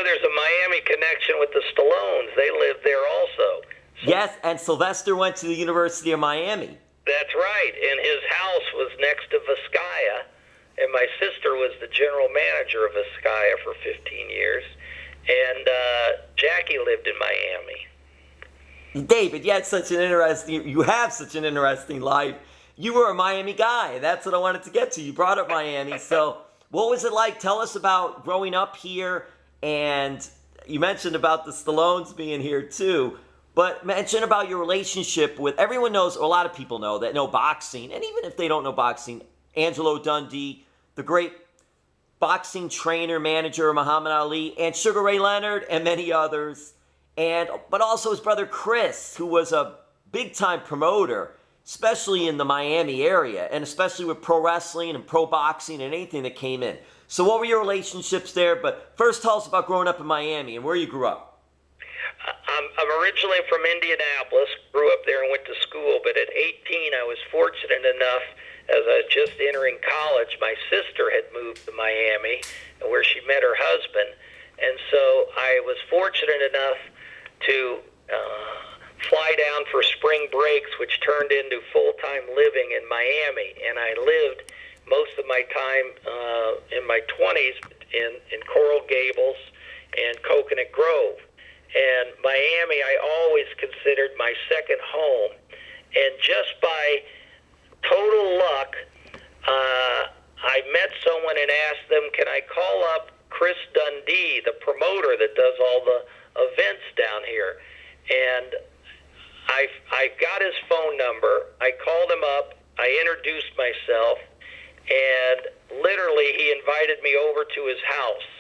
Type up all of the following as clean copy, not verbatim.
there's a Miami connection with the Stallones. They live there also. Yes, and Sylvester went to the University of Miami. That's right, and his house was next to Vizcaya, and my sister was the general manager of Vizcaya for 15 years, and Jackie lived in Miami. David, you have such an interesting life. You were a Miami guy. That's what I wanted to get to. You brought up Miami. So what was it like? Tell us about growing up here, and you mentioned about the Stallones being here too. But mention about your relationship with, everyone knows, or a lot of people know that know boxing, and even if they don't know boxing, Angelo Dundee, the great boxing trainer, manager, Muhammad Ali, and Sugar Ray Leonard, and many others. But also his brother Chris, who was a big-time promoter, especially in the Miami area, and especially with pro wrestling and pro boxing and anything that came in. So what were your relationships there? But first tell us about growing up in Miami and where you grew up. I'm originally from Indianapolis, grew up there and went to school, but at 18 I was fortunate enough, as I was just entering college, my sister had moved to Miami, where she met her husband, and so I was fortunate enough to fly down for spring breaks, which turned into full-time living in Miami, and I lived most of my time in my 20s in Coral Gables and Coconut Grove. And Miami, I always considered my second home. And just by total luck, I met someone and asked them, can I call up Chris Dundee, the promoter that does all the events down here? And I got his phone number. I called him up. I introduced myself. And literally, he invited me over to his house.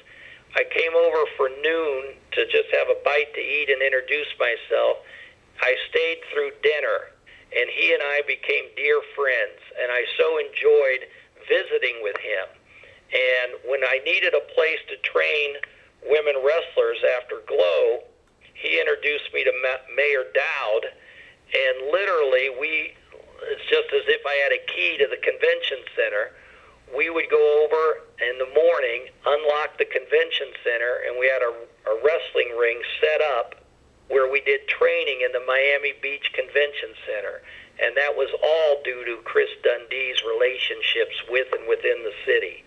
I came over for noon to just have a bite to eat and introduce myself. I stayed through dinner, and he and I became dear friends, and I so enjoyed visiting with him. And when I needed a place to train women wrestlers after Glow, he introduced me to Mayor Dowd, and literally it's just as if I had a key to the convention center. We would go over in the morning, unlock the convention center, and we had a wrestling ring set up where we did training in the Miami Beach Convention Center. And that was all due to Chris Dundee's relationships with and within the city.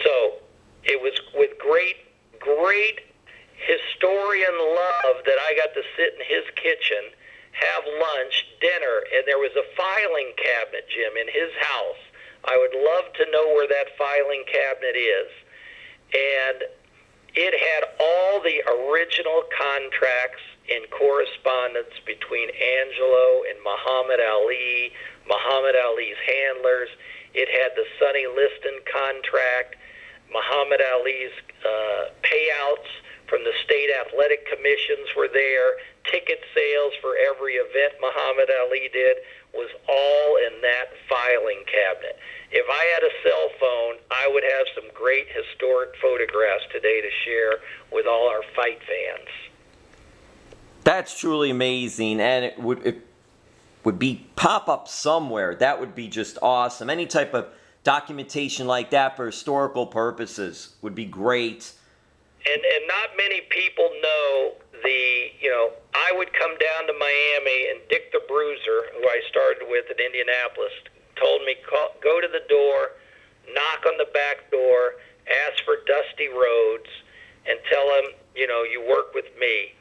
So it was with great historian love that I got to sit in his kitchen, have lunch, dinner, and there was a filing cabinet, Jim, in his house. I would love to know where that filing cabinet is. And it had all the original contracts and correspondence between Angelo and Muhammad Ali, Muhammad Ali's handlers. It had the Sonny Liston contract, Muhammad Ali's payouts from the state athletic commissions were there. Ticket sales for every event Muhammad Ali did was all in that filing cabinet. If I had a cell phone, I would have some great historic photographs today to share with all our fight fans. That's truly amazing, and it would be pop up somewhere. That would be just awesome. Any type of documentation like that for historical purposes would be great. And not many people know I would come down to Miami, and Dick the Bruiser, who I started with at Indianapolis, told me, go to the door, knock on the back door, ask for Dusty Rhodes, and tell him, you work with me.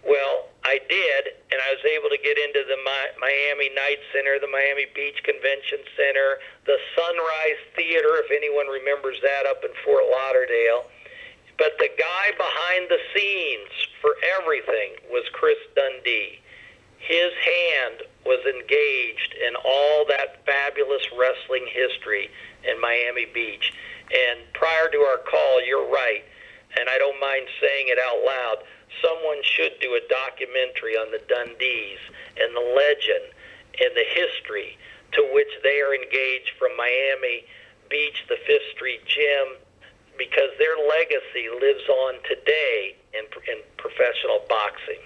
Well, I did, and I was able to get into the Miami Night Center, the Miami Beach Convention Center, the Sunrise Theater, if anyone remembers that, up in Fort Lauderdale. But the guy behind the scenes for everything was Chris Dundee. His hand was engaged in all that fabulous wrestling history in Miami Beach. And prior to our call, you're right, and I don't mind saying it out loud, someone should do a documentary on the Dundees and the legend and the history to which they are engaged from Miami Beach, the Fifth Street Gym, because their legacy lives on today in professional boxing.